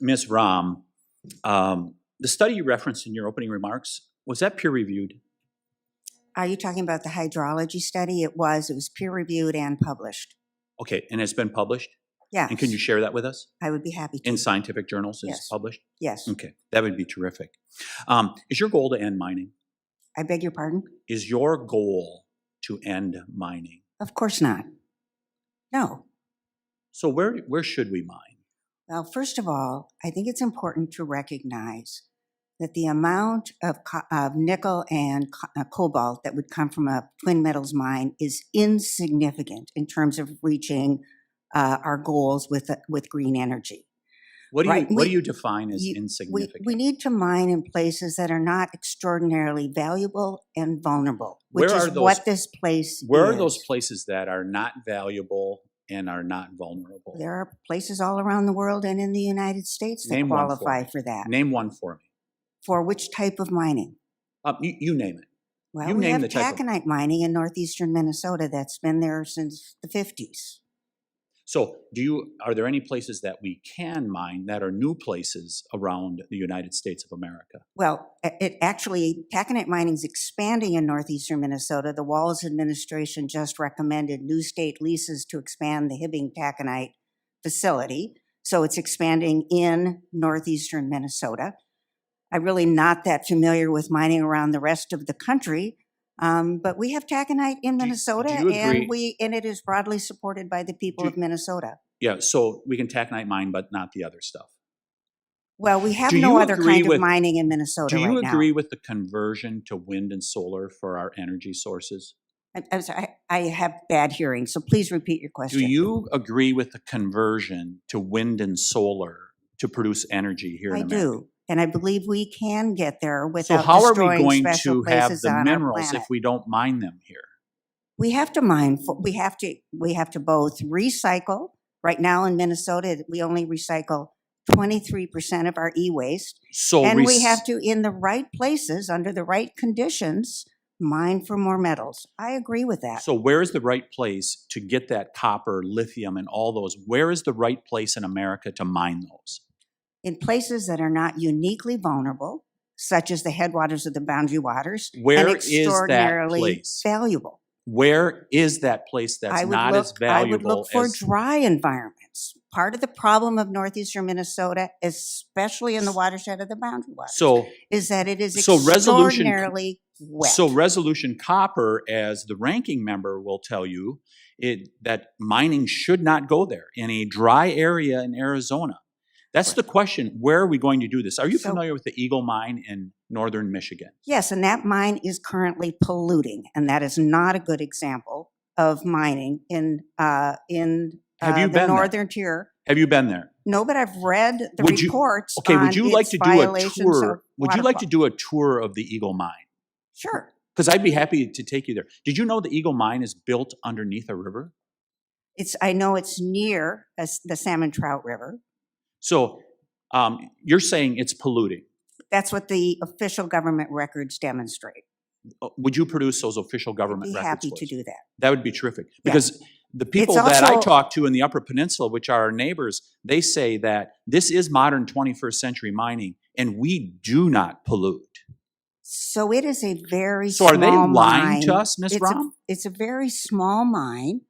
Ms. Ram, the study you referenced in your opening remarks, was that peer-reviewed? Are you talking about the hydrology study? It was peer-reviewed and published. Okay, and it's been published? Yes. And can you share that with us? I would be happy to. In scientific journals, Yes. it's published? Yes. Okay, that would be terrific. Is your goal to end mining? I beg your pardon? Is your goal to end mining? Of course not. No. So where should we mine? Well, first of all, I think it's important to recognize that the amount of nickel and cobalt that would come from a twin metals mine is insignificant in terms of reaching our goals with green energy. What do you define as insignificant? We need to mine in places that are not extraordinarily valuable and vulnerable, which is what this place is. Where are those places that are not valuable and are not vulnerable? There are places all around the world and in the United States that qualify for that. Name one for me. For which type of mining? You name it. Well, we have taconite mining in northeastern Minnesota that's been there since the 50s. So are there any places that we can mine that are new places around the United States of America? Well, taconite mining is expanding in northeastern Minnesota. The Wallace administration just recommended new state leases to expand the Hibbing taconite facility. So it's expanding in northeastern Minnesota. I'm really not that familiar with mining around the rest of the country. But we have taconite in Minnesota, and it is broadly supported by the people of Minnesota. Yeah, so we can taconite mine, but not the other stuff. Well, we have no other kind of mining in Minnesota right now. Do you agree with the conversion to wind and solar for our energy sources? I'm sorry, I have bad hearing, so please repeat your question. Do you agree with the conversion to wind and solar to produce energy here in America? I do. And I believe we can get there without destroying special places on our planet. So how are we going to have the minerals if we don't mine them here? We have to mine. We have to both recycle. Right now in Minnesota, we only recycle 23% of our e-waste. And we have to, in the right places, under the right conditions, mine for more metals. I agree with that. So where is the right place to get that copper, lithium, and all those? Where is the right place in America to mine those? In places that are not uniquely vulnerable, such as the headwaters of the boundary waters, where and extraordinarily valuable. Where is that place that's not as valuable? I would look for dry environments. Part of the problem of northeastern Minnesota, especially in the watershed of the boundary waters, is that it is extraordinarily wet. So Resolution Copper, as the ranking member will tell you, that mining should not go there in a dry area in Arizona. That's the question. Where are we going to do this? Are you familiar with the Eagle Mine in northern Michigan? Yes, and that mine is currently polluting, and that is not a good example of mining in the northern tier. Have you been there? No, but I've read the reports. Okay, would you like to do a tour? Would you like to do a tour of the Eagle Mine? Sure. Because I'd be happy to take you there. Did you know the Eagle Mine is built underneath a river? I know it's near the Salmon Trout River. So you're saying it's polluting. That's what the official government records demonstrate. Would you produce those official government records? I'd be happy to do that. That would be terrific. Because the people that I talk to in the Upper Peninsula, which are our neighbors, they say that this is modern 21st century mining, and we do not pollute. So it is a very small mine. So are they lying to us, Ms. Ram? It's a very small mine.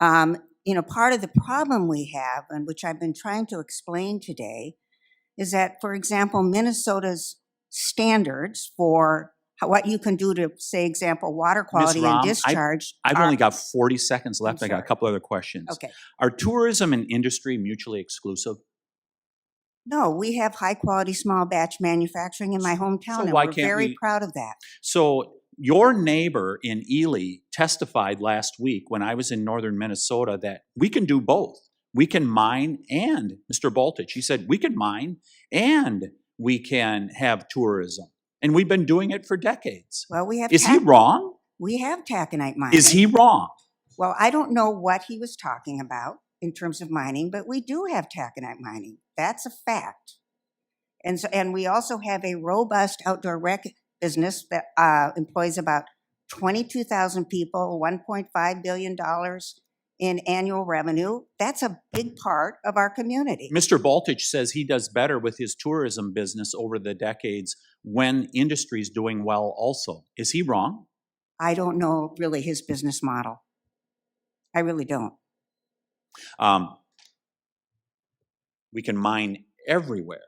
Part of the problem we have, and which I've been trying to explain today, is that, for example, Minnesota's standards for what you can do to, say, example, water quality and discharge. I've only got 40 seconds left. I got a couple other questions. Okay. Are tourism and industry mutually exclusive? No, we have high-quality small batch manufacturing in my hometown, and we're very proud of that. So your neighbor in Ely testified last week when I was in northern Minnesota that we can do both. We can mine and, Mr. Baltich, he said, we can mine and we can have tourism. And we've been doing it for decades. Well, we have. Is he wrong? We have taconite mining. Is he wrong? Well, I don't know what he was talking about in terms of mining, but we do have taconite mining. That's a fact. And we also have a robust outdoor rec business that employs about 22,000 people, $1.5 billion in annual revenue. That's a big part of our community. Mr. Baltich says he does better with his tourism business over the decades when industry's doing well also. Is he wrong? I don't know really his business model. I really don't. We can mine everywhere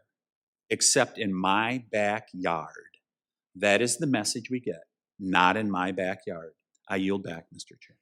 except in my backyard. That is the message we get. Not in my backyard. I yield back, Mr. Chair.